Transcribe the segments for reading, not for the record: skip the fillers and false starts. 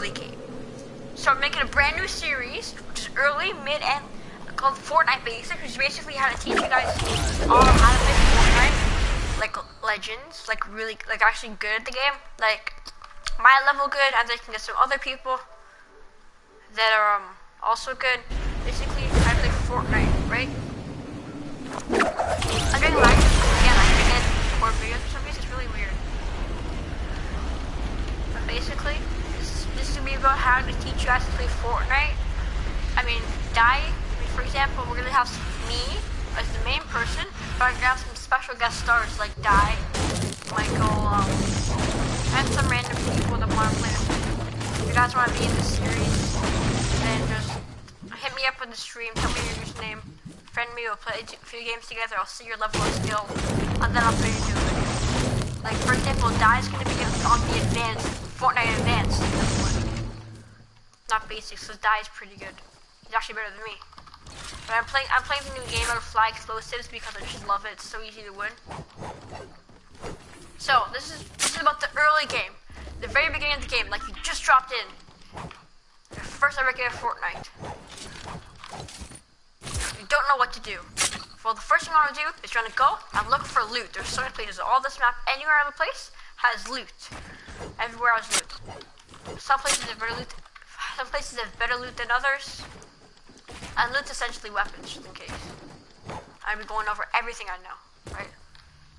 early game. So I'm making a brand new series, which is early, mid, and called Fortnite Basics, which is basically how to teach you guys all how to play Fortnite, like legends, like really, like actually good at the game, like my level good, and then you can get some other people that are also good. Basically, I play Fortnite, right? I'm doing live again. I can't record videos for some reason. It's really weird. But basically, this is gonna be about how to teach you guys to play Fortnite. I mean, for example, we're gonna have me as the main person, but I'm gonna have some special guest stars like Michael, and some random people that want to play with me. If you guys want to be in this series, then just hit me up on the stream, tell me your username, friend me, we'll play a few games together, I'll see your level of skill, and then I'll play you a video. Like, for example, is gonna be on the advanced, Fortnite advanced. Not basic, so is pretty good. He's actually better than me. But I'm playing the new game out of Fly Explosives because I just love it. It's so easy to win. So this is about the early game, the very beginning of the game, like you just dropped in. Your first ever game of Fortnite. You don't know what to do. Well, the first thing I want to do is you're gonna go and look for loot. There's so many places. All this map, anywhere on the place has loot. Everywhere has loot. Some places have better loot. Some places have better loot than others. And loot's essentially weapons, just in case. I'll be going over everything I know, right?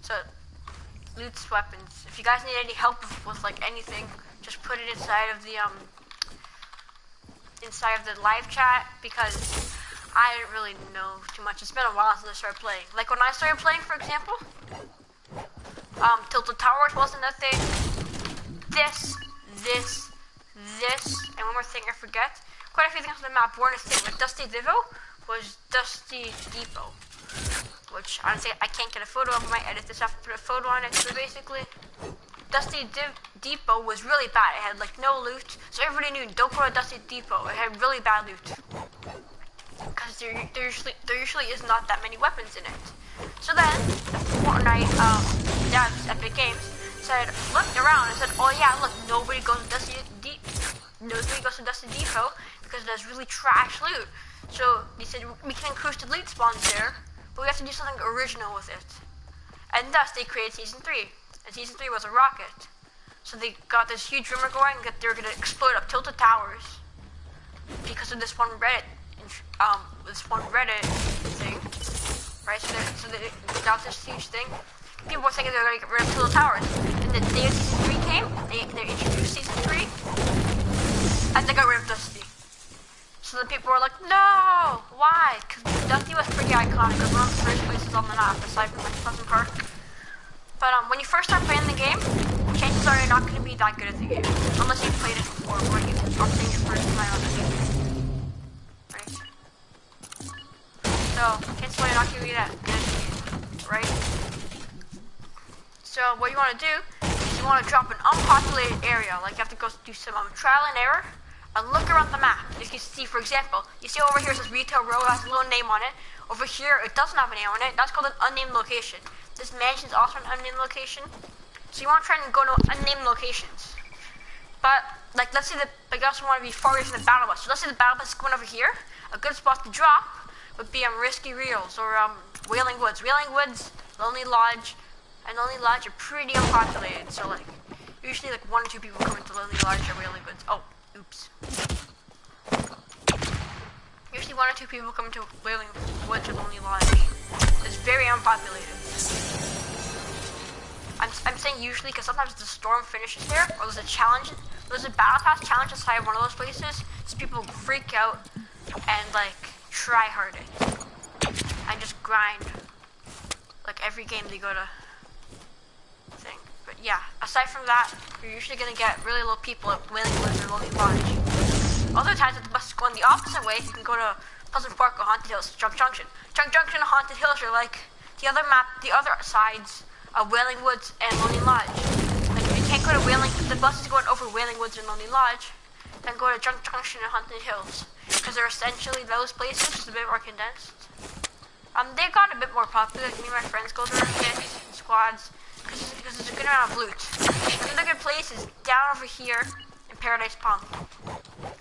So, loot's weapons. If you guys need any help with like anything, just put it inside of the live chat, because I didn't really know too much. It's been a while since I started playing. Like when I started playing, for example, Tilted Towers wasn't a thing. This, and one more thing I forget. Quite a few things on the map weren't a thing. Like Dusty Divo was Dusty Depot, which honestly I can't get a photo of. I might edit this after, put a photo on it. So basically, Dusty Depot was really bad. It had like no loot, so everybody knew don't go to Dusty Depot. It had really bad loot because there usually is not that many weapons in it. So then Fortnite devs, Epic Games, looked around and said, oh yeah, look, nobody goes to Dusty Depot because there's really trash loot. So they said we can increase the loot spawns there, but we have to do something original with it. And thus they created Season 3. And Season 3 was a rocket. So they got this huge rumor going that they were going to explode up Tilted Towers because of this one Reddit thing. Right, so they got this huge thing. People were thinking they were going to get rid of Tilted Towers. And the day of Season 3 came, they introduced Season 3, and they got rid of Dusty. So the people were like, no! Why? Because Dusty was pretty iconic. It was one of the first places on the map, aside from like Pleasant Park. But when you first start playing the game, chances are you're not going to be that good at the game. Unless you've played it before, or you're playing your first time on the game. Right? So, chances are you're not going to be that good at the game. Right? So, what you want to do is you want to drop an unpopulated area. Like, you have to go do some trial and error and look around the map. You can see, for example, you see over here it says Retail Row, it has a little name on it. Over here, it doesn't have a name on it. That's called an unnamed location. This mansion is also an unnamed location. So you want to try and go to unnamed locations. But, like, let's say you also want to be far away from the battle bus. So let's say the battle bus is going over here. A good spot to drop would be Risky Reels or Wailing Woods. Wailing Woods, Lonely Lodge, and Lonely Lodge are pretty unpopulated. So, like, usually, like, 1 or 2 people come into Lonely Lodge or Wailing Woods. Oh, oops. Usually 1 or 2 people come to Wailing Woods or Lonely Lodge. It's very unpopulated. I'm saying usually because sometimes the storm finishes there, or there's a challenge, there's a battle pass challenge inside one of those places, so people freak out and like try hard it and just grind. Like every game they go to thing. But yeah, aside from that, you're usually gonna get really low people at Wailing Woods or Lonely Lodge. Other times if the bus is going the opposite way, you can go to Pleasant Park or Haunted Hills, Junk Junction. Junk Junction and Haunted Hills are like the other sides of Wailing Woods and Lonely Lodge. Like if you can't go to if the bus is going over Wailing Woods and Lonely Lodge, then go to Junk Junction and Haunted Hills. Because they're essentially those places, just a bit more condensed. They got a bit more popular, like me and my friends go there in kits and squads, because there's a good amount of loot. Another good place is down over here in Paradise Palm.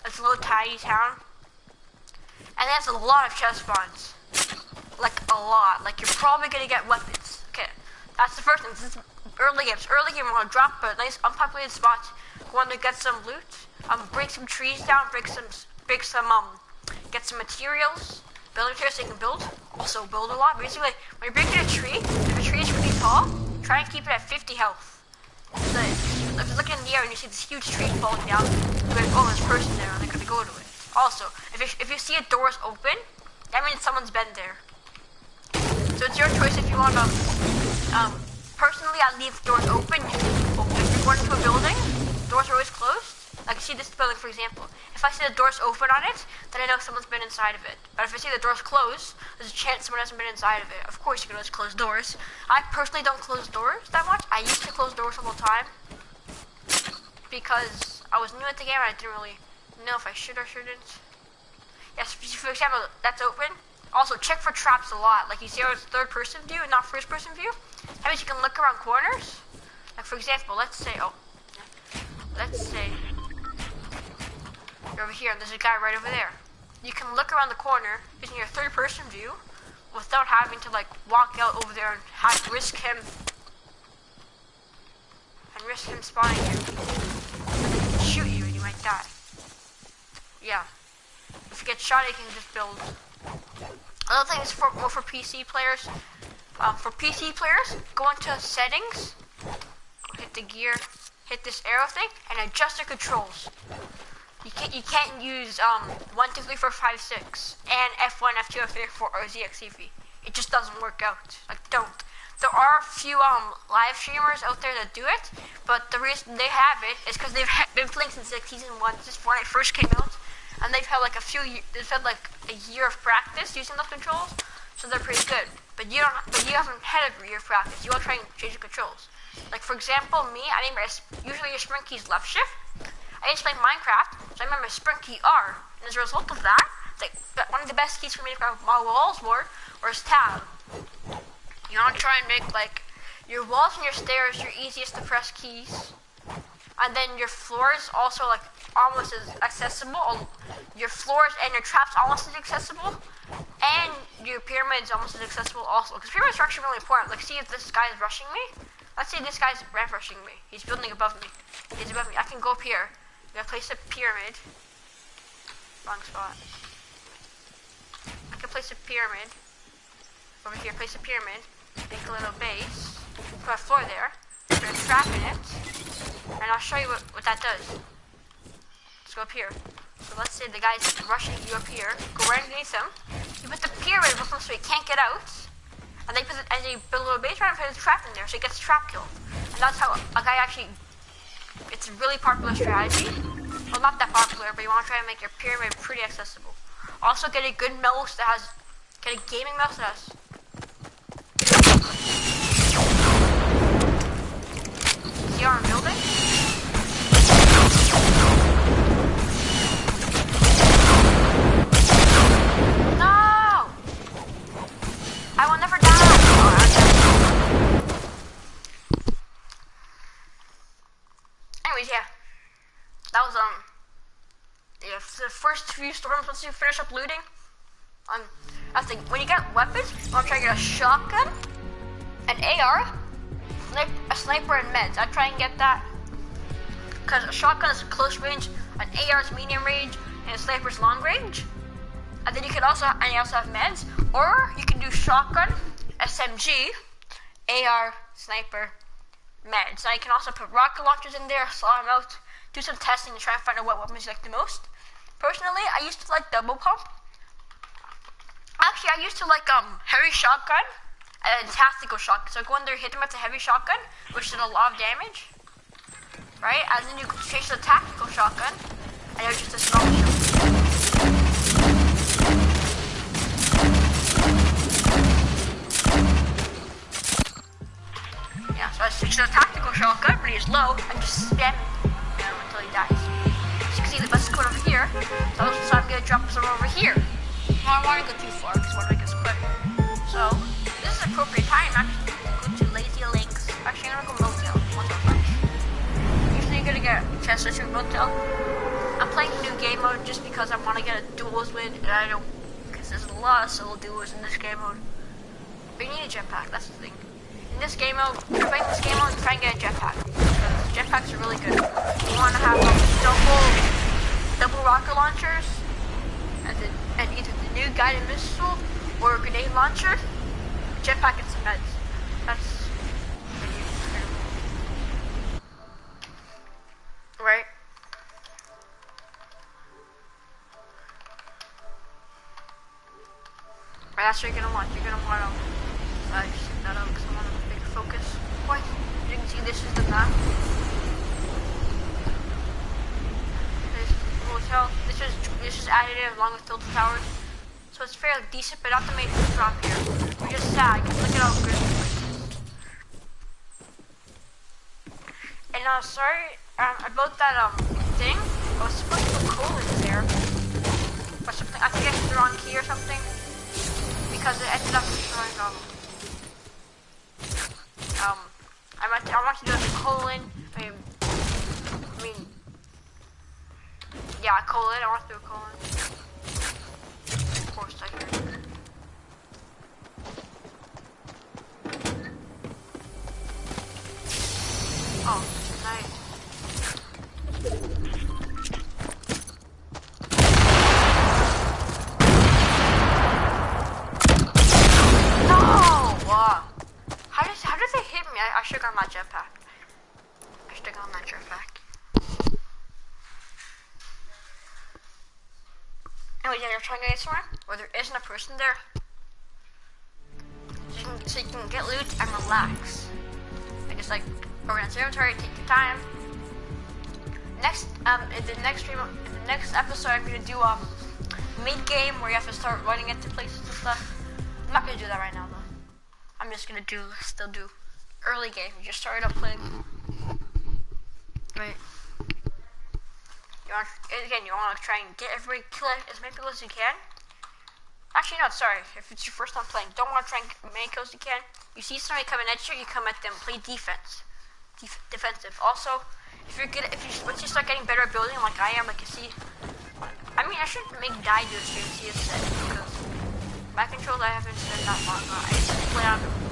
It's a little tiny town. And it has a lot of chest spawns. Like a lot. Like you're probably gonna get weapons. Okay, that's the first thing. This is early games. Early game, we're gonna drop a nice unpopulated spot. Go on to get some loot. Break some trees down. Get some materials. Build materials so you can build. Also build a lot. Basically, when you're breaking a tree, if a tree is really tall, try and keep it at 50 health. So if you're looking in the air and you see this huge tree falling down, you're like, oh, there's a person there, and they're gonna go to it. Also, if you see a doors open, that means someone's been there. So it's your choice if you want to. Personally, I leave doors open. If you're going into a building, doors are always closed. Like see this building, for example. If I see the doors open on it, then I know someone's been inside of it. But if I see the doors closed, there's a chance someone hasn't been inside of it. Of course, you can always close doors. I personally don't close doors that much. I used to close doors all the time because I was new at the game and I didn't really know if I should or shouldn't. Yes, for example, that's open. Also, check for traps a lot. Like you see how it's third-person view and not first-person view. That means you can look around corners. Like for example, let's say you're over here and there's a guy right over there. You can look around the corner using your third-person view without having to like walk out over there and risk him spawning you. And he can shoot you and you might die. Yeah. If you get shot, you can just build. Another thing is more for PC players. For PC players, go into settings, hit the gear, hit this arrow thing, and adjust the controls. You can't use 1, 2, 3, 4, 5, 6, and F1, F2, F3, F4, or ZXCV. It just doesn't work out. Like don't. There are a few live streamers out there that do it, but the reason they have it is because they've been playing since like season 1, since Fortnite first came out. And they've had like a year of practice using those controls, so they're pretty good. But you haven't had a year of practice. You want to try and change the controls. Like for example, me, usually your sprint key is left shift. I used to play Minecraft, so I remember sprint key R. And as a result of that, like one of the best keys for me to grab my walls was tab. You want to try and make like your walls and your stairs your easiest to press keys. And then your floors also like almost as accessible. Your floors and your traps almost as accessible. And your pyramids almost as accessible also. Because pyramids are actually really important. Like see if this guy is rushing me. Let's say this guy's rushing me. He's building above me. He's above me. I can go up here. I'm gonna place a pyramid. Wrong spot. I can place a pyramid. Over here, place a pyramid. Make a little base. Put a floor there. Put a trap in it. And I'll show you what that does. Let's go up here. So let's say the guy's rushing you up here. Go right underneath him. You put the pyramid with him so he can't get out. And they build a little base around and put a trap in there so he gets trap killed. And that's how a guy actually. It's a really popular strategy. Well, not that popular, but you want to try and make your pyramid pretty accessible. Also, get a good mouse that has. Get a gaming mouse that has. See how I'm building? No! I will never die! Anyways, yeah. That was, yeah, the first few storms once you finish up looting. I think when you get weapons, you want to try and get a shotgun, an AR, a sniper, and meds. I'd try and get that. Because a shotgun is close range, an AR is medium range, and a sniper is long range. And then you also have meds, or you can do shotgun, SMG, AR, sniper, meds. Now you can also put rocket launchers in there, saw them out, do some testing to try and find out what weapons you like the most. Personally, I used to like double pump. Actually, I used to like heavy shotgun and tactical shotgun. So go in there, hit them with the heavy shotgun, which did a lot of damage, right? And then you could change to the tactical shotgun, and it was just a small shot. Yeah, so I switched to the tactical shotgun, but he's low, and just spam him until he dies. As you can see, let's go over here. So I'm gonna drop some over here. I don't want to go too far because one gets quick. So this is appropriate time actually to go to Lazy Links. Actually, I'm gonna go Motel. Usually you're gonna get chest searching motel. I'm playing new game mode just because I want to get a duels win, and I don't, because there's a lot of solo duels in this game mode. But you need a jetpack, that's the thing. In this game mode, if you're playing this game mode, try and get a jetpack. Because jetpacks are really good. You want to have double rocket launchers, and either the new guided missile or a grenade launcher, jetpack and some meds. That's right. That's what you're gonna want. You're gonna want just take that out because I want a bigger focus. What? You can see this is the map. This is the hotel. This is added in along with Tilted Towers. So it's fairly decent, but not the main drop here. We're just sad because look at how good this place is. And sorry about that thing. I was supposed to put coal in there. Or something. I think I hit the wrong key or something. Because it ended up showing I want to do a colon. I mean yeah, colon. I want to do a colon. Of course I hear. Oh, nice. How did they hit me? I should have gotten my jetpack. I should have gotten my jetpack. Anyway, yeah, you're trying to get somewhere where there isn't a person there. So you can get loot and relax. And just like organize inventory, take your time. Next, in the next episode, I'm gonna do mid game where you have to start running into places and stuff. I'm not gonna do that right now though. I'm just gonna still do early game. You just started up playing. Right. You want to try and get kill as many people as you can. Actually, no, sorry. If it's your first time playing, don't want to try and get as many kills as you can. You see somebody coming at you, you come at them. Play defense. Defensive. Also, once you start getting better at building, like I am, like you see. I mean, I should make die do a stream see instead because my controls I haven't spent that long on. I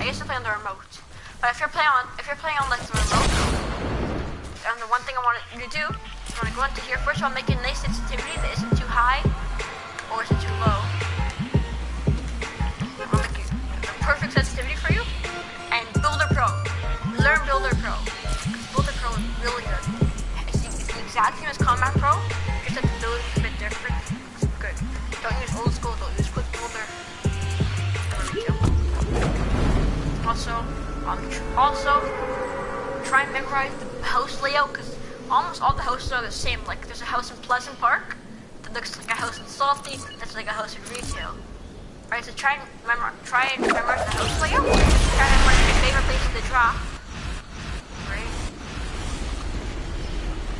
used to play on the remote. But if you're playing on like the remote, and the one thing I want you to do is want to go into here first of all, make a nice sensitivity that isn't too high or isn't too low. I'll make it the perfect sensitivity for you. And Builder Pro. Learn Builder Pro. Because Builder Pro is really good. It's the exact same as Combat Pro, just that the building is a bit different. It's good. Don't use old school, don't use quick builder. Also, try and memorize the house layout because almost all the houses are the same. Like there's a house in Pleasant Park that looks like a house in Salty. That's like a house in Retail. Right, so try and memorize the house layout. Try and memorize your favorite places to drop. Right.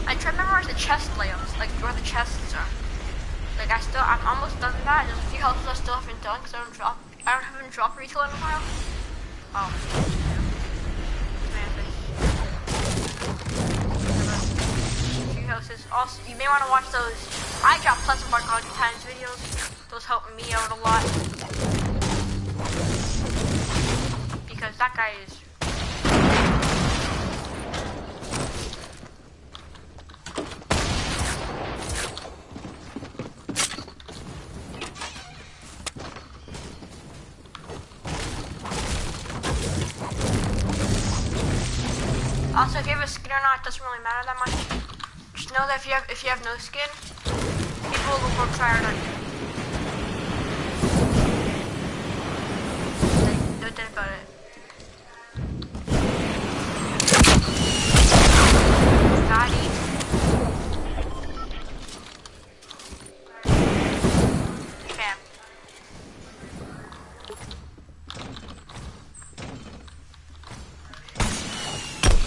And try and memorize the chest layouts, like where the chests are. Like I'm almost done with that. There's a few houses I still haven't done because I haven't dropped Retail in a while. Oh. Houses. Also, you may want to watch those. I drop Pleasant Park all the times videos. Those help me out a lot because that guy is. Also, if you have a skin or not, it doesn't really matter that much. Just know that if you have no skin, people will work hard on you. Don't think about it. Daddy. Bam.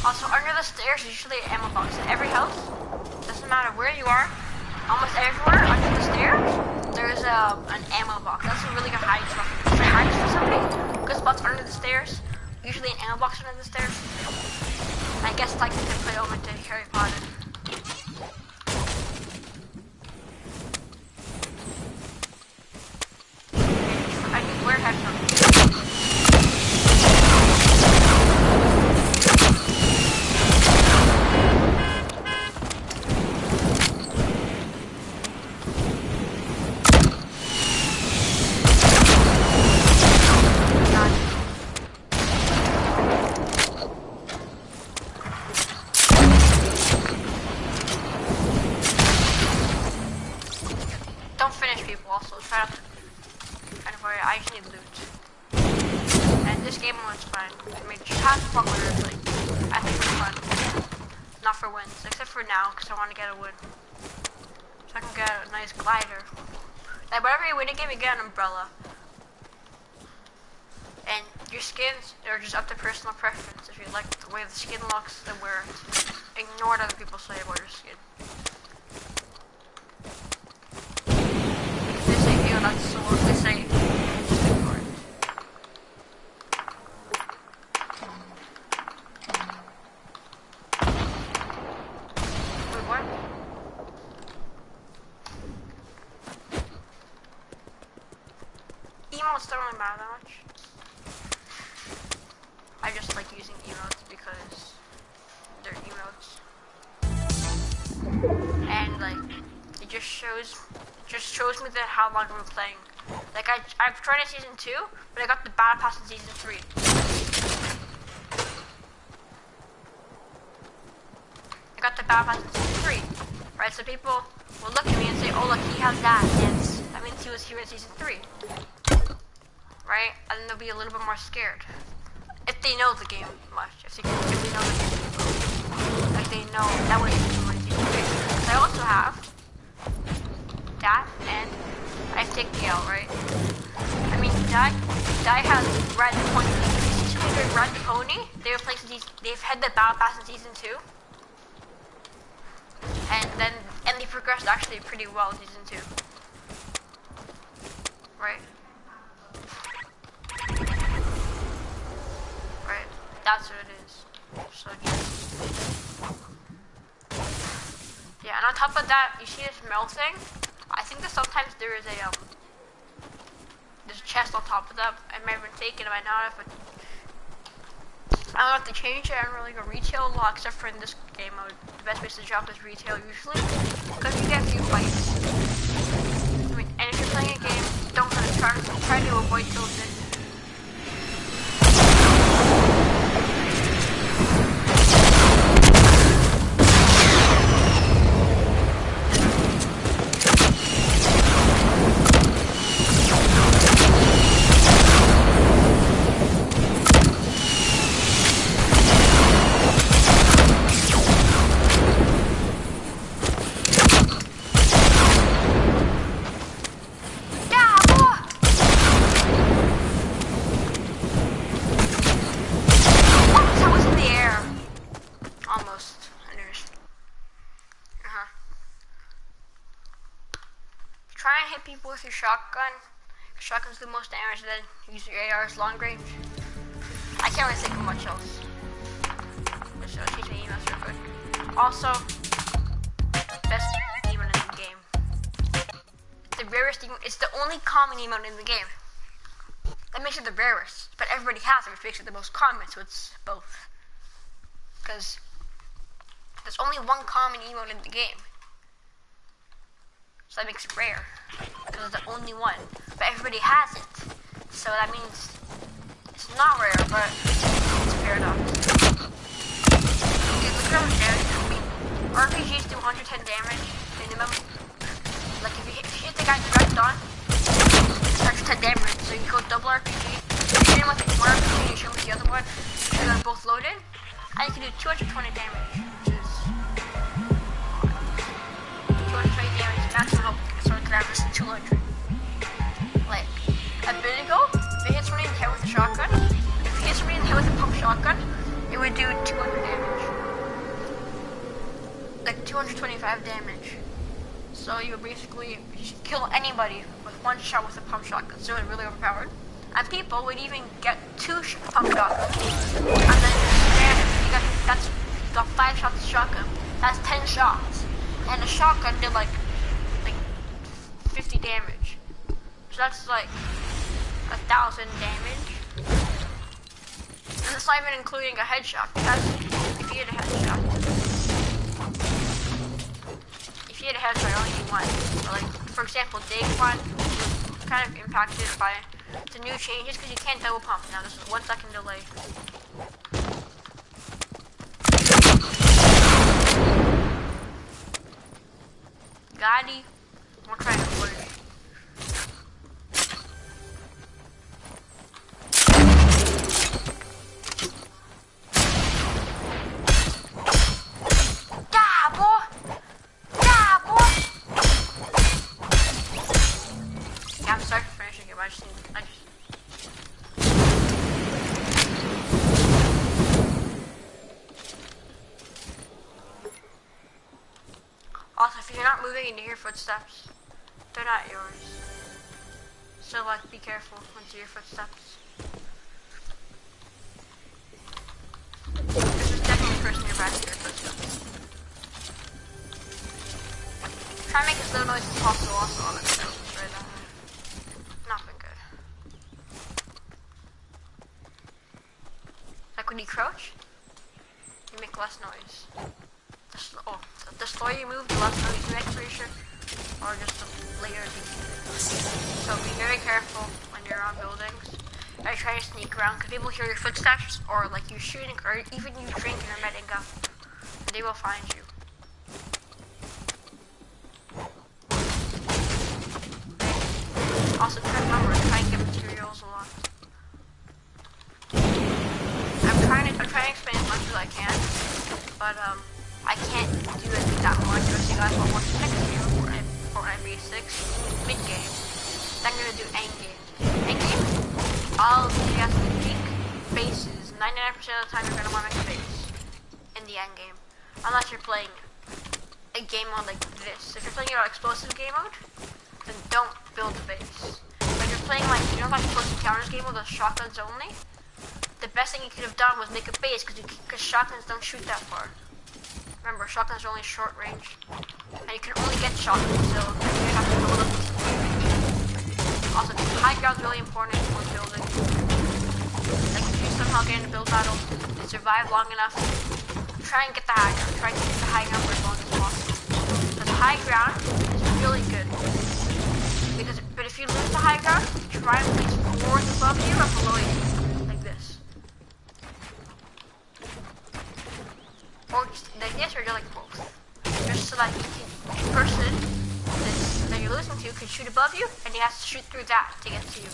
Also, under the stairs is usually an ammo box in every house. Doesn't matter where you are, almost everywhere under the stairs, there's an ammo box. That's a really good hiding spot. If you're hiding from somebody, good spots under the stairs. Usually an ammo box under the stairs. I guess like they play over to Harry Potter. I just need loot. And this game mode's fun. I mean, just have fun with it. Like, I think it's fun. Not for wins, except for now, because I want to get a win. So I can get a nice glider. Like, whenever you win a game, you get an umbrella. And your skins are just up to personal preference. If you like the way the skin looks, then wear it. Ignore what other people say about your skin. If they say, ew, that's so what they say, just ignore it. Wait, what? Emotes don't really matter that much. I just like using emotes because they're emotes. And like, it just shows me that how long we're playing. Like I've tried it season 2, but I got the battle pass in season 3. I got the battle pass in season 3. Right, so people will look at me and say, oh look, he has that. Yes, that means he was here in season 3. Right? And then they'll be a little bit more scared. If they know the game much. If they know the game. Like they know that was in season 3. I also have that, and I take the L, right? I mean, Dai has Red Pony. Season 2 Red Pony. They've had the battle pass in season 2. And they progressed actually pretty well in season 2. Right? Right, that's what it is. So yeah, and on top of that, you see this melting? I think that sometimes there is there's a chest on top of that. I might have been taken, I might not have, but I don't know if they change it. I don't really go retail a lot, except for in this game mode. The best place to drop is retail usually, because you get a few fights. I mean, and if you're playing a game, don't try to avoid tilting. With your shotgun. Shotgun's the most damage, then use your AR's long range. I can't really think of much else. So I'll teach my emails real quick. Also, best emote in the game. The rarest emote, it's the only common emote in the game. That makes it the rarest, but everybody has it, which makes it the most common, so it's both. Because there's only one common emote in the game. So that makes it rare, because it's the only one. But everybody has it, so that means it's not rare, but it's fair enough. Okay, look at how much damage. I mean, RPGs do 110 damage minimum. Like if you hit the guy direct on, it's 110 damage. So you go double RPG. You hit him with one RPG, you shoot him with the other one, and they're both loaded, and you can do 220 damage, which is 220 damage. Maximum health, so it can average 200. Like, a bit ago, if it hits somebody in the head with a shotgun, if it hits somebody in the head with a pump shotgun, it would do 200 damage. Like, 225 damage. So you basically kill anybody with one shot with a pump shotgun, so it's really overpowered. And people would even get 2 pump shotguns, and then that's got 5 shots of shotgun. That's 10 shots. And a shotgun did like 50 damage. So that's like 1,000 damage. And it's not even including a headshot. Because if you hit a headshot, you only need one. So like, for example, day 1 was kind of impacted by the new changes because you can't double pump. Now this is 1 second delay. Gotti. I'm gonna try to avoid it. If you're not moving and you hear footsteps, they're not yours. So like, be careful when you hear footsteps. There's definitely a person nearby to hear footsteps. Try and make as little noise as possible also on the field. Right now. Not been good. Like when you crouch, you make less noise. The slower you move, the less noise you make, pretty sure. Or just the later you keep it. So be very careful when you're on buildings. I try to sneak around because people hear your footsteps or like you shooting or even you drinking or metting up. And they will find you. Also remember, try and get materials a lot. I'm trying to expand as much as I can, but I can't do it that much because you guys will watch the next game of Fortnite Basics mid-game. Then I'm gonna do endgame. Endgame, all you have to make bases. 99% of the time you're gonna want to make a base in the endgame, unless you're playing a game mode like this. If you're playing your explosive game mode, then don't build a base. But if you're playing like, you know, like close encounters game with the shotguns only, the best thing you could have done was make a base because shotguns don't shoot that far. Remember, shotguns are only short range, and you can only get shotguns, so you have to build up. Also, high ground is really important when building. Like if you somehow get in a build battle and survive long enough, try and get the high ground. Try to keep the high ground for as long as possible. Because high ground is really good. But if you lose the high ground, try and place floors above you or below you, like this. Or just like this, or like both. Just so that the person that you're losing to can shoot above you, and he has to shoot through that to get to you.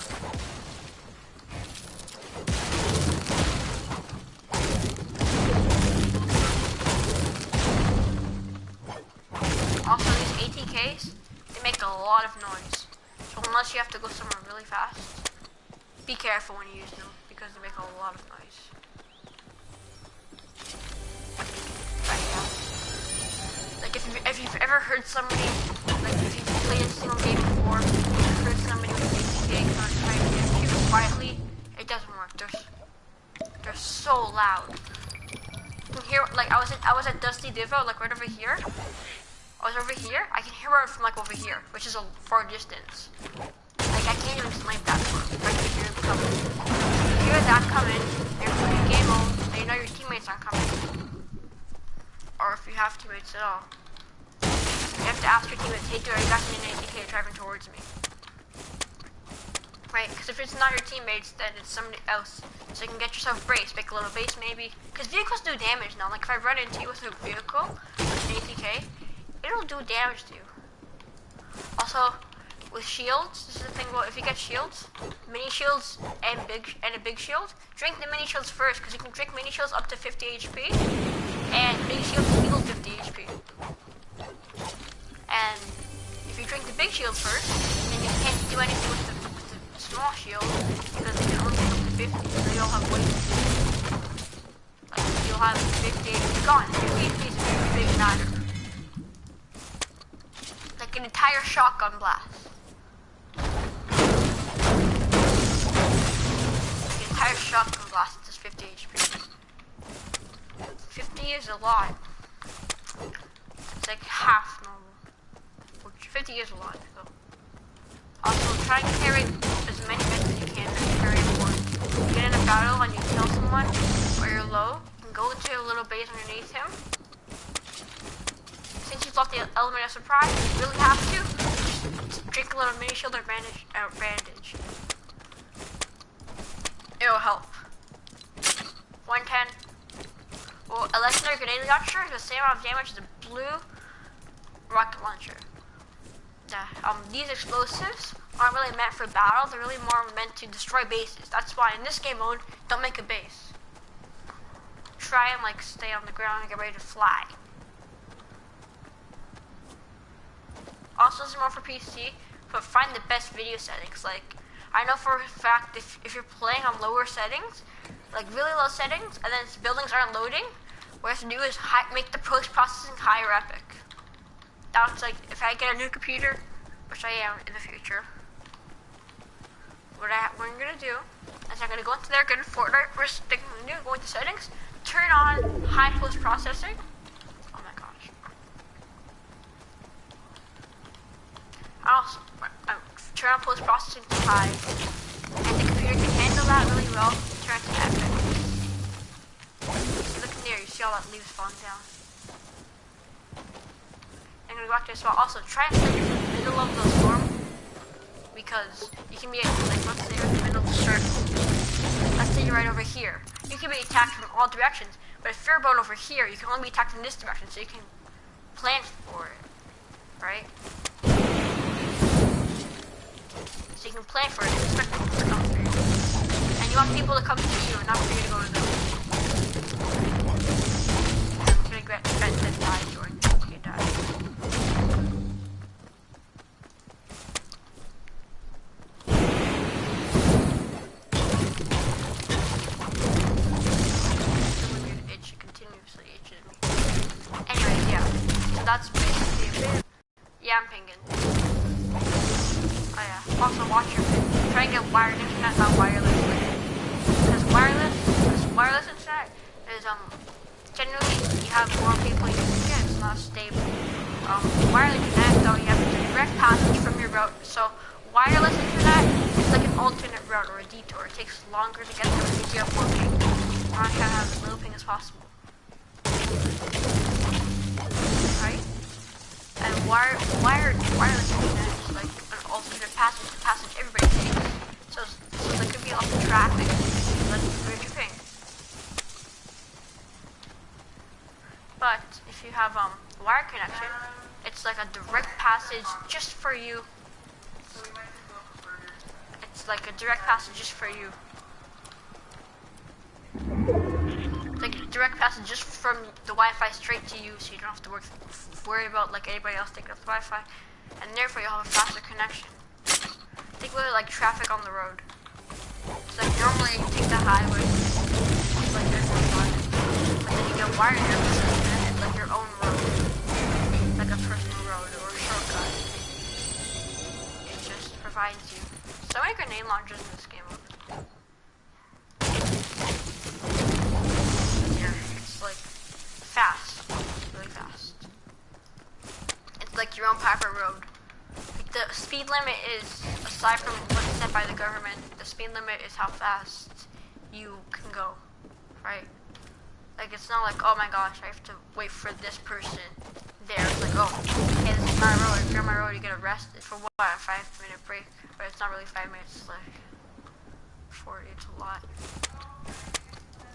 Also, these ATKs, they make a lot of noise. So unless you have to go somewhere really fast, be careful when you use them because they make a lot of noise. Right now. Like if you've ever heard somebody, like if you've played a single game before, you've heard somebody with ATK kind of trying to get you quietly, it doesn't work. They're so loud. You can hear, like I was at Dusty Divo, like right over here. I was over here, I can hear it from like over here, which is a far distance. Like I can't even snipe that far. I can hear it coming. If you hear that coming, you're playing game mode, and you know your teammates aren't coming. Or if you have teammates at all. You have to ask your teammates, hey dude, you got me an ATK driving towards me. Right, because if it's not your teammates, then it's somebody else. So you can get yourself braced, make a little base maybe. Because vehicles do damage now, like if I run into you with a vehicle, with an ATK, it'll do damage to you. Also, with shields, this is the thing about if you get shields, mini shields and a big shield, drink the mini shields first because you can drink mini shields up to 50 HP, and big shields heal 50 HP. And if you drink the big shield first, then you can't do anything with the small shield because they can only heal up to 50, so you'll have way too. Like you'll have 50 HP gone. 50 HP is a big matter. Like an entire shotgun blast. Like an entire shotgun blast is 50 HP. 50 is a lot. It's like half normal. 50 is a lot. So. Also, try and carry as many meds as you can. Carry important. You get in a battle and you kill someone, or you're low, you can go into a little base underneath him. Since you've lost the element of surprise, you really have to drink a little mini shield or bandage. It'll help. 110. Well, a legendary grenade launcher is the same amount of damage as a blue rocket launcher. These explosives aren't really meant for battle, they're really more meant to destroy bases. That's why in this game mode, don't make a base. Try and like stay on the ground and get ready to fly. Also, this is more for PC, but find the best video settings. Like, I know for a fact if you're playing on lower settings, like really low settings, and then buildings aren't loading, what you have to do is make the post-processing higher epic. That's like, if I get a new computer, which I am in the future, what I'm gonna do is I'm gonna go into there, go to Fortnite, first thing I'm gonna do, go into settings, turn on high post processing. Oh my gosh. Also, turn on post processing to high, and the computer can handle that really well. Turn it to epic. So look in there, you see all that leaves falling down. I'm gonna go back to this spot. Also, try and stay in the middle of the storm, because you can be like, let's say you're in the middle of the circle. Let's say you're right over here. You can be attacked from all directions, but if you're about over here, you can only be attacked from this direction, so you can plan for it, right? So you can plan for it and expect people to come for you. And you want people to come to you, and not for you to go to them. I'm gonna get that die, Jordan. Okay, die. That's basically it. Yeah, I'm pinging. Oh yeah. Also, watch your ping. Try and get wired internet, not wireless. Because wireless internet is generally you have more people using it. It's not stable. Wireless internet though, you have a direct passage from your route. So wireless internet is like an alternate route or a detour. It takes longer to get there because you have more ping. You want to try to have as little ping as possible. Right? And wireless internet is like an alternate passage everybody takes. So there could be lots of traffic. Let's bridge your ping. But if you have wire connection, it's like a direct passage just for you. It's like a direct passage just for you. Like direct passage just from the Wi-Fi straight to you, so you don't have to worry about like anybody else taking up the Wi-Fi, and therefore you'll have a faster connection. Think about it like traffic on the road. It's like normally you take the highway, like everyone's on it, but then you get wired internet, and it's like your own road, like a personal road or a shortcut. It just provides you so many grenade launchers in this game. Like fast, really fast. It's like your own private road. Like the speed limit is, aside from what's set by the government, the speed limit is how fast you can go, right? Like it's not like, oh my gosh, I have to wait for this person there. It's like, oh, hey, this is my road. If you're on my road, you get arrested for what? A 5-minute break, but it's not really 5 minutes. It's like 40. It's a lot.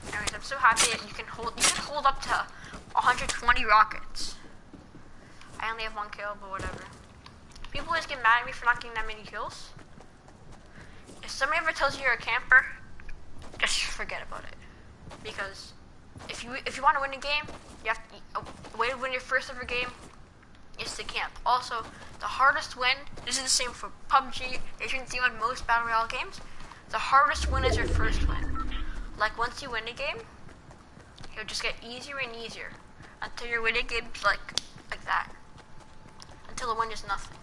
Anyways, I'm so happy that you can hold up to 120 rockets. I only have 1 kill, but whatever. People always get mad at me for not getting that many kills. If somebody ever tells you you're a camper, just forget about it. Because if you want to win a game, you have to, the way to win your first ever game is to camp. Also, the hardest win, this is the same for PUBG, H&Z on most Battle Royale games, the hardest win is your first win. Like once you win a game, it'll just get easier and easier until you're winning games like that. Until a win is nothing.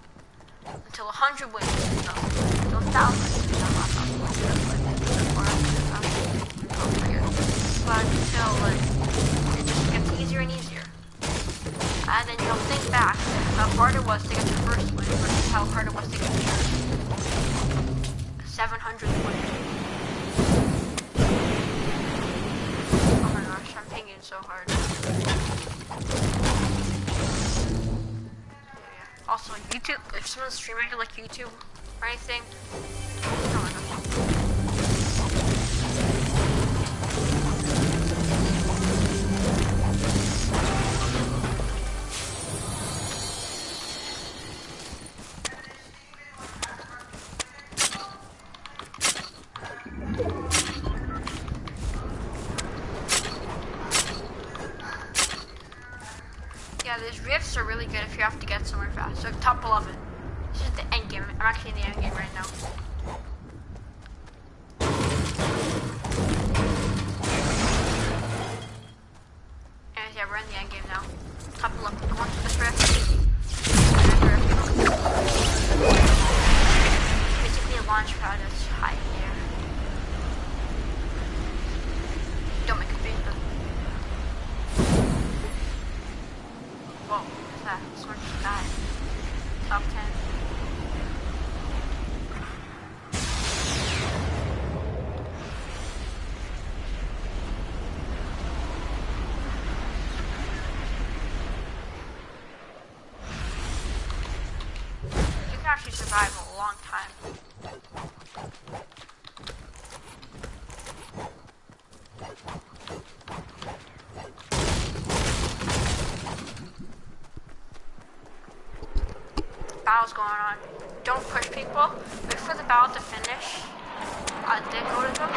Until 100 wins is nothing. Until 1,000 is nothing. But until like it just gets easier and easier. And then you'll think back how hard it was to get your first win versus how hard it was to get your 700th win. I'm pinging so hard. Yeah. Also, YouTube, if someone's streaming like YouTube or anything, oh my gosh. Yeah, these rifts are really good if you have to get somewhere fast. So top 11. This is the end game. I'm actually in the end game right now. And yeah, we're in the end game now. Top 11. Go on to this rift. launch pad that's high in the air. Don't make a big one. Whoa, what's that? Someone just died. Top 10. You can actually survive a long time. Battle's going on. Don't push people. Wait for the battle to finish. Then go to them.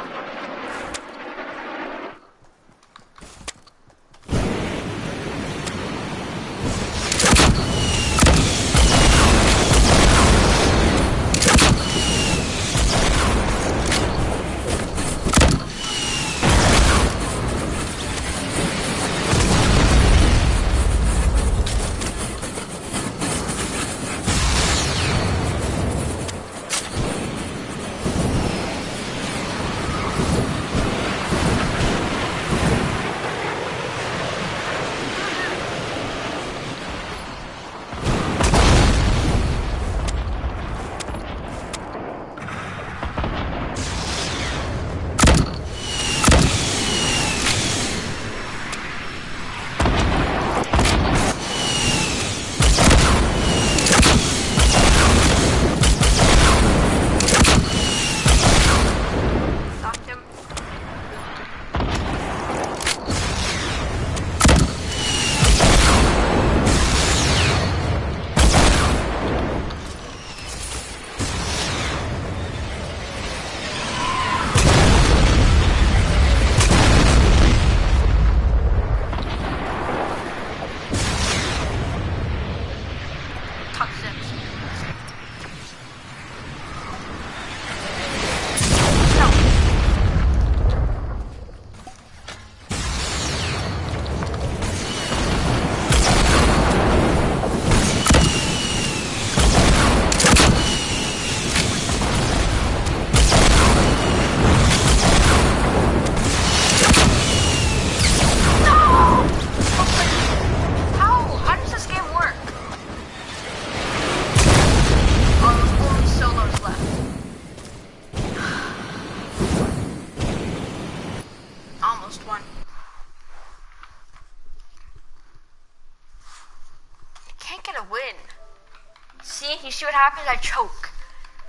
You see what happens? I choke.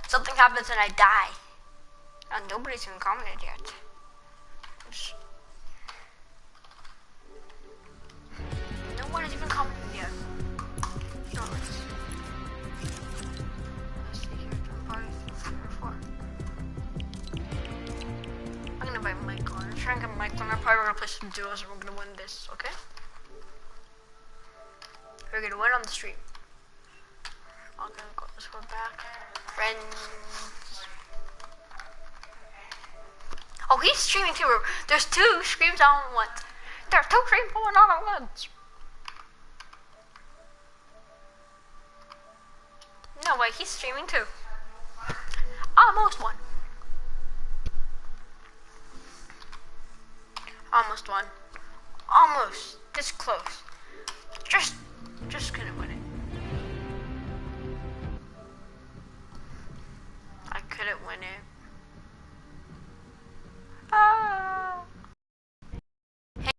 Something happens and I die. And nobody's even commented yet. No one has even commented yet. No, let's see here. 5, 3, 4. I'm gonna invite Michael. I'm trying to get Michael. I'm probably gonna play some duos and we're gonna win this, okay? We're gonna win on the stream. I'm gonna go this one back. Friends. Oh, he's streaming too. There's 2 streams on once. There's 2 streams going on at once. No way, he's streaming too. Almost won. Almost won. Almost. This close. Just couldn't win it. I couldn't win it. Hey,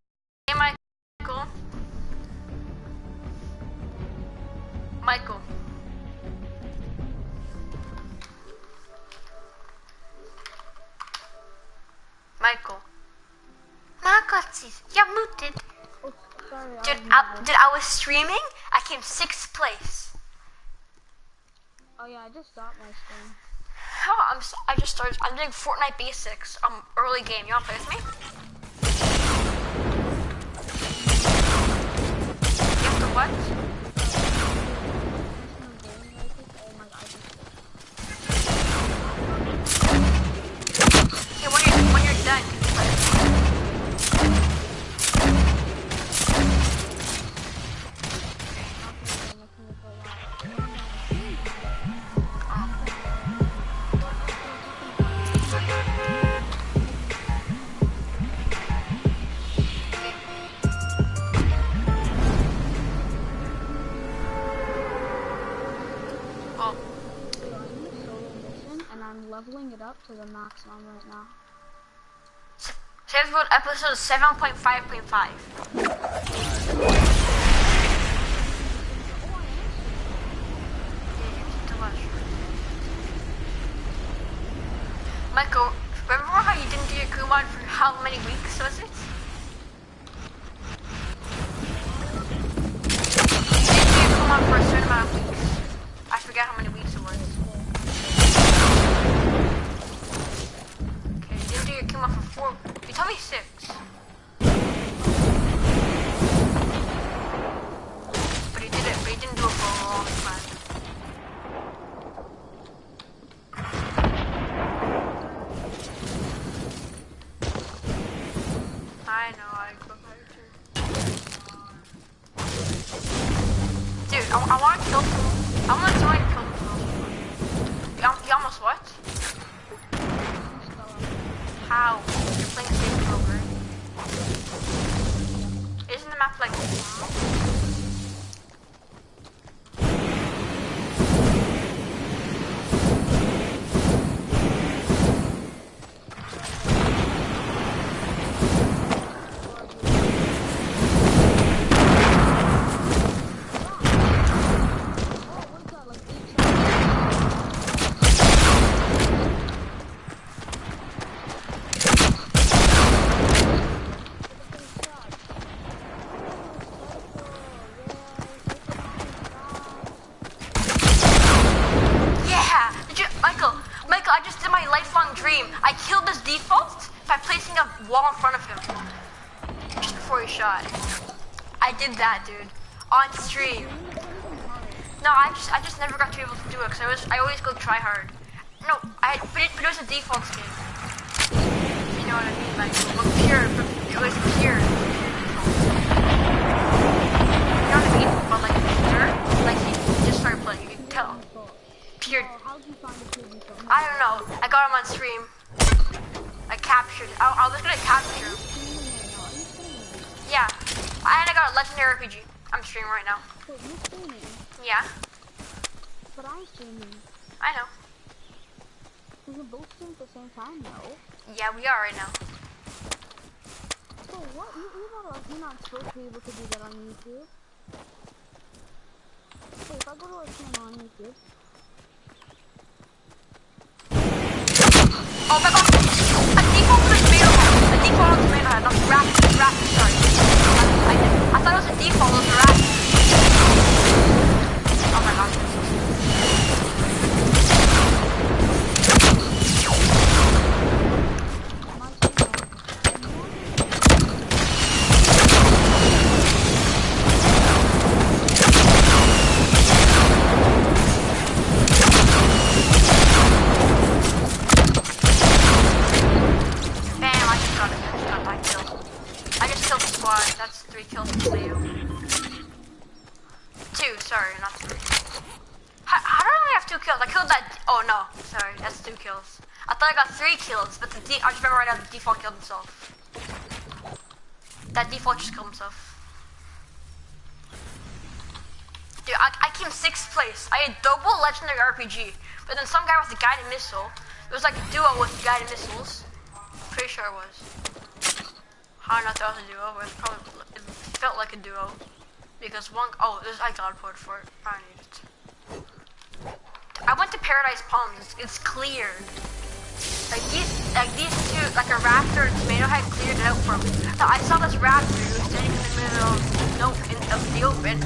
Michael. Michael. Michael. You're muted. Oh, sorry, Dude, I was streaming. I came 6th place. Oh yeah, I just stopped my stream. I just started. I'm doing Fortnite basics. Early game. You wanna play with me? You have to what? Yeah, when you're done. I'm leveling it up to the maximum right now. Savage World episode 7.5.5. Michael, remember how you didn't do your Kumon for how many weeks was it? You didn't do your Kumon for a certain amount of weeks. I forget how many weeks it was. Okay, you didn't do your Kumon for 4. You told me 6. But he did it, but he didn't do it for a long time. I know, I go higher too. Dude, I want to kill him. I want to join kill him. You almost what? How? You're playing Savage World, right? Isn't the map like... I killed his default by placing a wall in front of him just before he shot. I did that, dude, on stream. No, I just never got to be able to do it because I always go try hard. No, but it was a default skin. You know what I mean? Like it was pure, but it was pure. You know what I mean? But like pure, like you just started playing, you can tell. Pure. I don't know. I got him on stream. I captured. I was gonna capture him. Yeah. And I got a legendary RPG. I'm streaming right now. Wait, you're streaming? Yeah. But I'm streaming. I know. We can both stream at the same time, though. Yeah, we are right now. So what? You're not supposed to be able to do that on YouTube. Wait, if I go to our channel on YouTube. Oh my god! A default to the tomato head. A default on the tomato head, not rapid, sorry. I thought it was a default, it was a rapid. Oh my god. That's 3 kills for Leo. 2, sorry, not 3. How did I only have 2 kills? I killed that. Oh no, sorry, that's 2 kills. I thought I got 3 kills, but I just remember right now the default killed himself. That default just killed himself. Dude, I came 6th place. I had double legendary RPG, but then some guy with a guided missile. It was like a duo with guided missiles. Pretty sure it was. I don't know if that was a duo, but it felt like a duo. Because I got port for it. I don't need it. I went to Paradise Palms. It's cleared. Like these two, like a raptor and tomato head cleared it out for me. No, I saw this raptor who was standing in the middle of the open.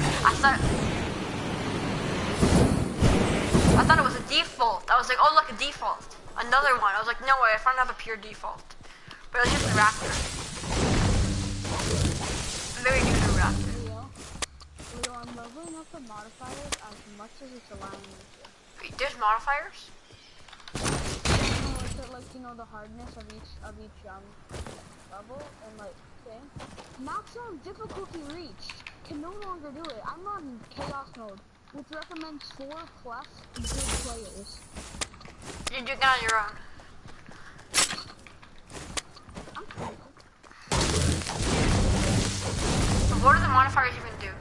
I thought it was a default. I was like, oh look, a default. Another one. I was like, no way, I found another pure default. But it was just a raptor. Very new to raptor. Leo, I'm leveling up the modifiers as much as it's allowing me to. Wait, there's modifiers? Like, you know, the hardness of each level and like thing. Maximum difficulty reached. Can no longer do it. I'm on chaos mode, which recommends 4+ good players. You're doing that on your own. I'm cool. What do the modifiers even do?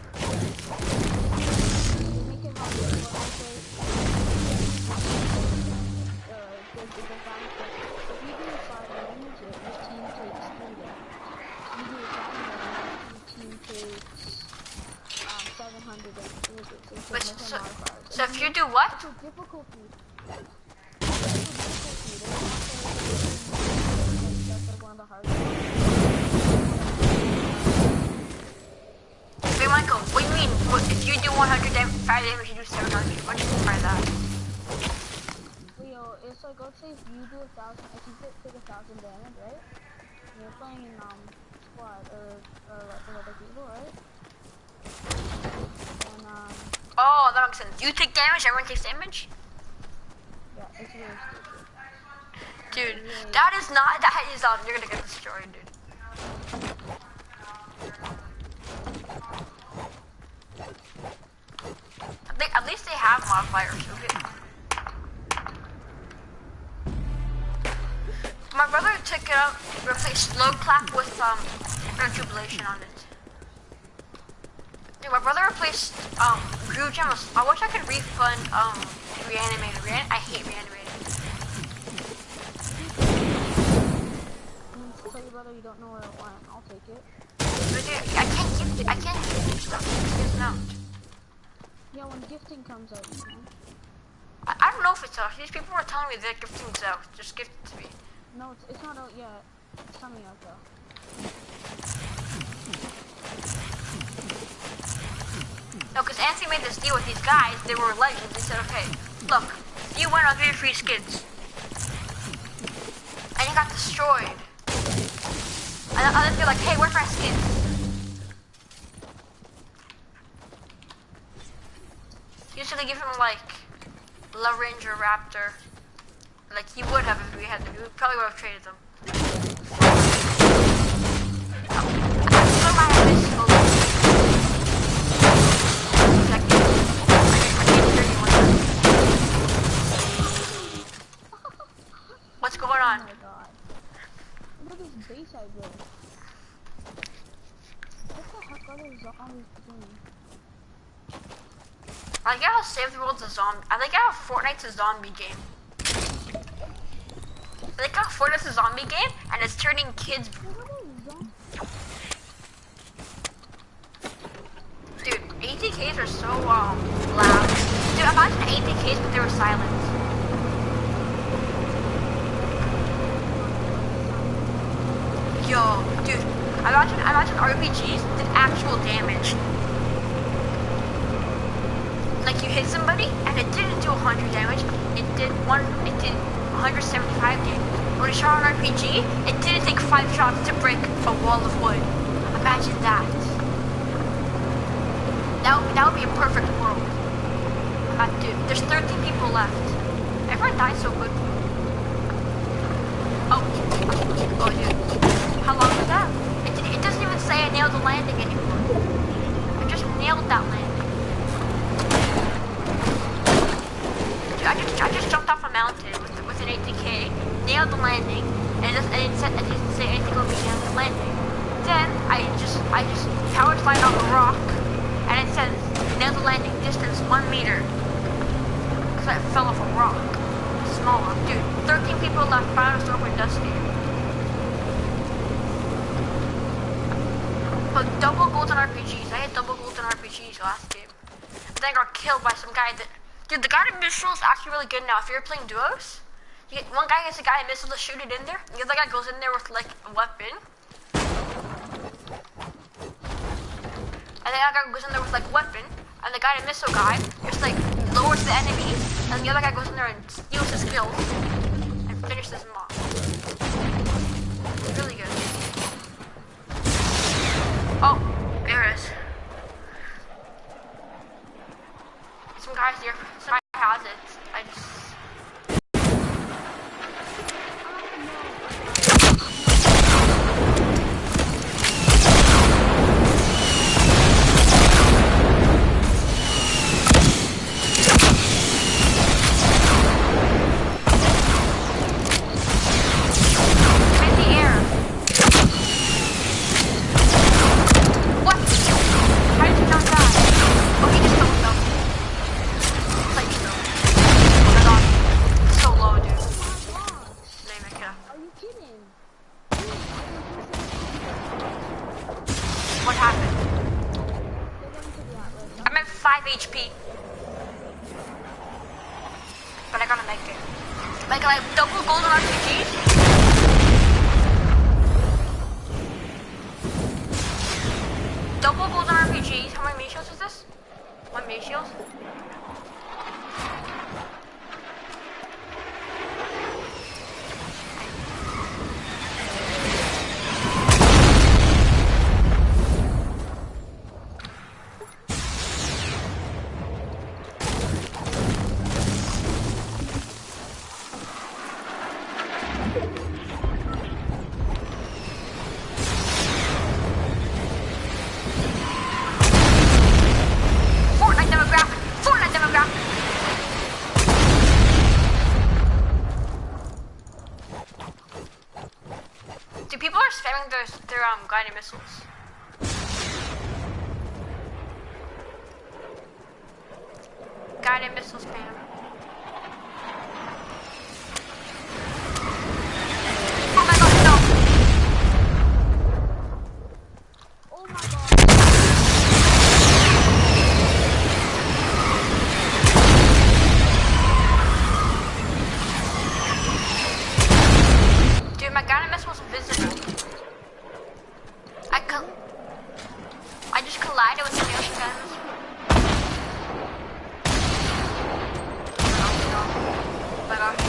They make it hard. What I say, 100 damage. But so if you do what? It's a difficulty. That's like one of the hardest. Wait, Michael, what do you mean? What, if you do 100 fire damage, you do 700. What do you mean by that? Leo, it's like, let's say if you do 1,000, if you take 1,000 damage, right? And you're playing in squad or like with other people, right? And oh, that makes sense. You take damage, everyone takes damage? yeah, it's really stupid. Dude, really that is, you're gonna get destroyed, dude. At least they have modifiers, okay? My brother took it out, replaced slow clap with jubilation on it. Dude, my brother replaced Groove Gem. I wish I could refund reanimated. I hate reanimated. Tell your brother you don't know where it went. I'll take it. But dude, I can't gift stuff. It doesn't out. Yeah, when gifting comes out, you can. I don't know if it's out. These people were telling me that gifting's out. Just gift it to me. No, it's not out yet. It's coming out though. No, because Anthony made this deal with these guys. They were legends. They said, okay, look, if you win, I'll give you free skins. And he got destroyed. And then they're like, hey, where's my skins? Usually give him like La Ranger Raptor. Like he would have if we had them. We probably would have traded them. What's going on? Oh my god. Look at this base I built. What the heck are those zombies doing? I like how Save the World's a zombie. I like how Fortnite's a zombie game. I like how Fortnite's a zombie game and it's turning kids. Dude, ATKs are so loud. Dude, imagine ATKs but they were silent. Yo, dude, imagine RPGs did actual damage. Like you hit somebody and it didn't do 100 damage. It did 175 damage. When you shot an RPG, it didn't take 5 shots to break a wall of wood. Imagine that. That would be a perfect world. Dude, there's 13 people left. Everyone died so quick. Oh, dude. How long was that? It doesn't even say I nailed the landing anymore. I just nailed that landing. Dude, I just jumped off a mountain with an 80k, nailed the landing, and it didn't say anything about me nailing the landing. Then I just power slide on the rock, and it says nailed the landing distance 1 meter. Cause I fell off a rock, small rock. Dude, 13 people left. Final storm with Dusty. But double golden RPGs. I had double golden RPGs last game. But then I got killed by some guy that. Dude, the guided missile is actually really good now. If you're playing duos, one guy gets a guided missile to shoot it in there, and the other guy goes in there with like a weapon. And the other guy goes in there with like a weapon, and the guided missile guy just like lowers the enemies, and the other guy goes in there and steals his kills and finishes them off. It's really good. Oh, there it is. Some guys here. Some guy has it. I just. HP. But I gotta make it. Like, I have double golden RPGs. Double golden RPGs. How many mini shields is this? 1 mini shield. Their guided missiles. Guided missile spam. Oh my god, no! Oh my god. Dude, my guided missile was invisible. I just collided with the ocean guns. Oh my gosh.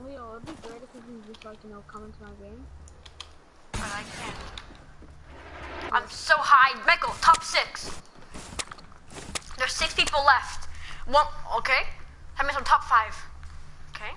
Leo, it'd be great if you just like, come into my game. But I can't. I'm so high. Michael, top 6. There's 6 people left. One, okay. That means I'm top 5. Okay.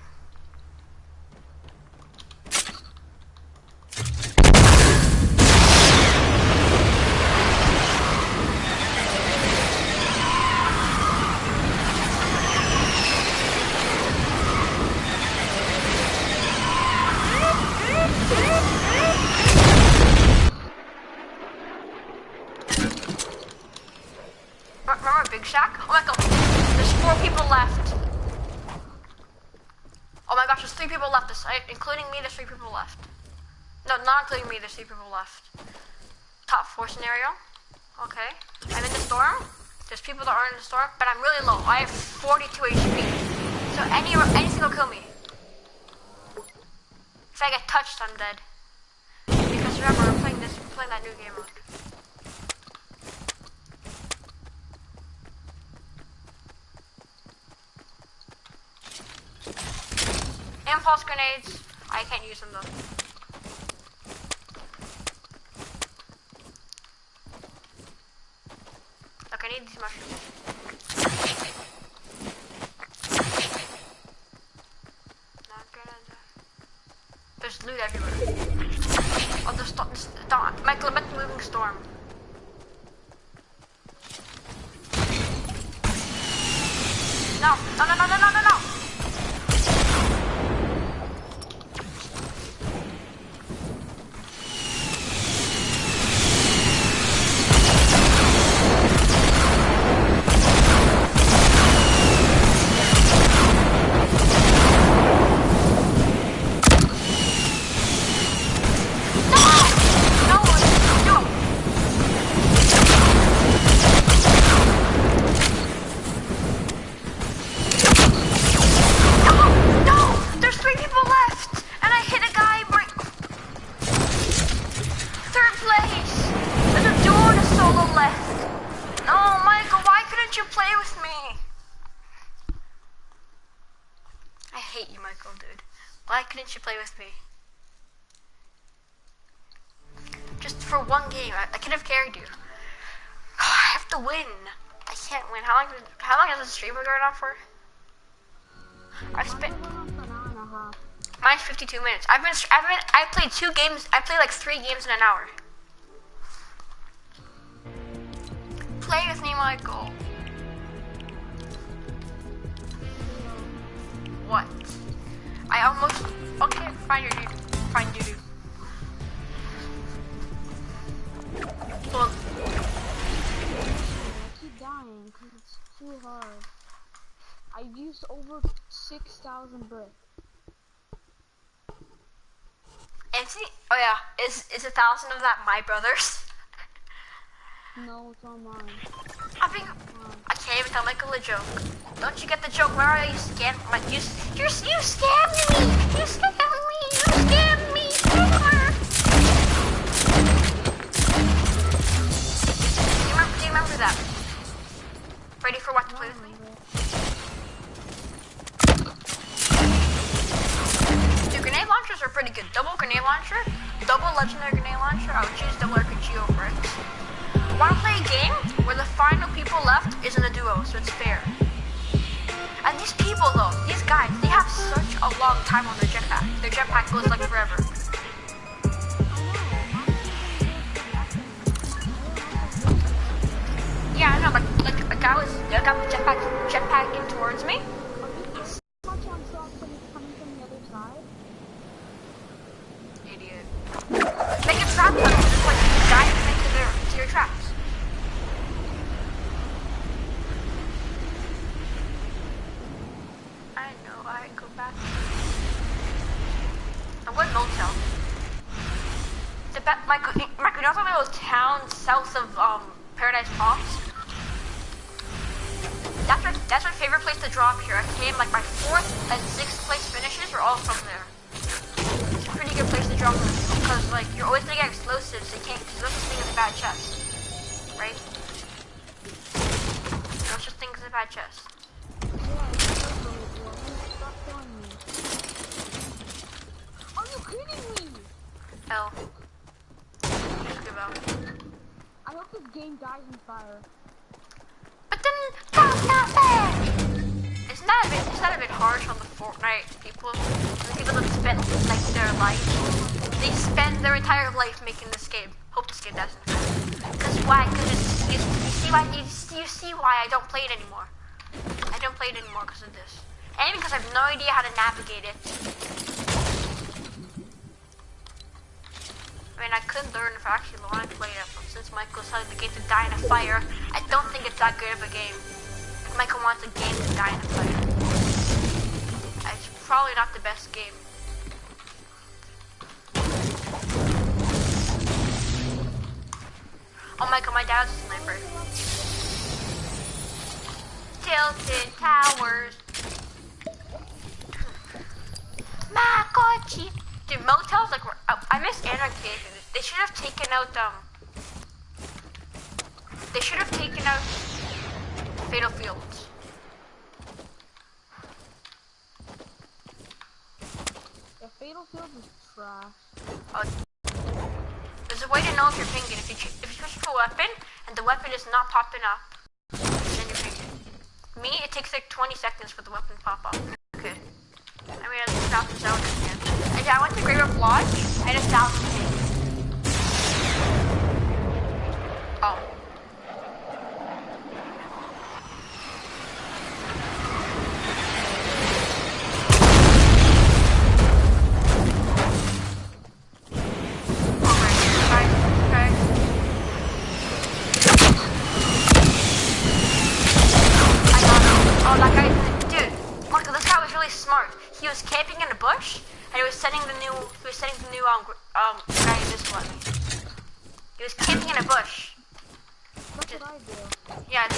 Remember Big Shack? Oh my god, there's 4 people left. Oh my gosh, there's 3 people left. Including me, there's 3 people left. No, not including me, there's 3 people left. Top 4 scenario. Okay. I'm in the storm. There's people that aren't in the storm, but I'm really low. I have 42 HP. So anything will kill me. If I get touched, I'm dead. Because remember, we're playing that new game mode. Impulse grenades. I can't use them though. Look, I need these mushrooms. Not gonna. There's loot everywhere. Oh, the storm. Michael, I'm at the moving storm. No, no, no, no, no, no, no, no. Michael, dude. Why couldn't you play with me? Just for one game, I could have carried you. I have to win. I can't win. How long has the streamer going on for? Mine's 52 minutes. I played 2 games. I played like 3 games in an hour. Play with me, Michael. What? I almost. Okay, find your dude. Find your dude. Well, I keep dying because it's too hard. I used over 6,000 bricks. oh yeah, is 1,000 of that my brother's? No, it's all mine. I can't even tell Michael a joke. Don't you get the joke? Where are you? Scam? You scammed me! You scammed me! You scammed me! Do you remember that? Ready for what to play with me? Dude, grenade launchers are pretty good. Double grenade launcher, double legendary grenade launcher. I would choose double RPG over it. I want to play a game where the final people left is in a duo, so it's fair. And these people though, these guys, they have such a long time on their jetpack. Their jetpack goes like forever. Yeah, I know, like a guy was jetpacking towards me. Idiot. Make a trap tunnel, just like dive into your traps. I know, I go back. I'm going motel. You know some of those towns south of Paradise Palms? That's my favorite place to drop here. I came like my 4th and 6th place finishes are all from there. It's a pretty good place to drop them because like you're always gonna get explosives. You can't. There's no such thing as a bad chest, right? No such thing as a bad chest. Are you kidding me? Hell. Just give up. I hope this game dies in fire. But then that's not fair. Isn't that a bit harsh on the Fortnite people? The people that spend like their life. They spend their entire life making this game. Hope this game doesn't. Because why? Because you see why I don't play it anymore. I don't play it anymore because of this. And because I have no idea how to navigate it. I mean, I could learn if I actually wanted to play it, but since Michael's telling the game to die in a fire, I don't think it's that good of a game. If Michael wants a game to die in a fire, it's probably not the best game. Oh Michael, my dad's a sniper. Tilted towers. Makochi. Dude, motels like I miss anarchy. They should have taken out Fatal Fields. Yeah, Fatal Fields is trash. Oh, there's a way to know if you're pinging. If you switch to a weapon and the weapon is not popping up, then you're pinging. Me, it takes like 20 seconds for the weapon to pop up. Okay. I mean, I stopped the zone again. And yeah, I went to Graveyard Lodge and it's 1,000 ping. Oh. Smart. He was camping in a bush, and he was setting the new guy in this one. He was camping in a bush. That's what I do. Yeah,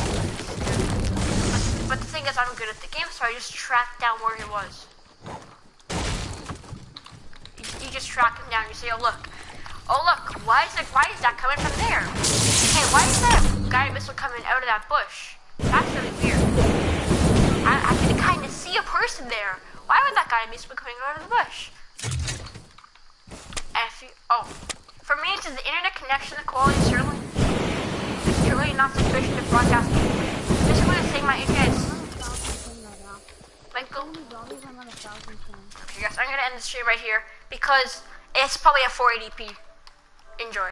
but the thing is, I'm good at the game, so I just tracked down where he was. You just track him down. You say, oh look, why is that coming from there? Hey, why is that guided missile coming out of that bush? That's really weird. I can kind of see a person person there. Why would that guy be coming out of the bush? And if you, oh, for me, it's the internet connection quality is surely not sufficient to broadcast. Just want to say my internet is like go. Okay, guys, I'm gonna end the stream right here because it's probably at 480p. Enjoy.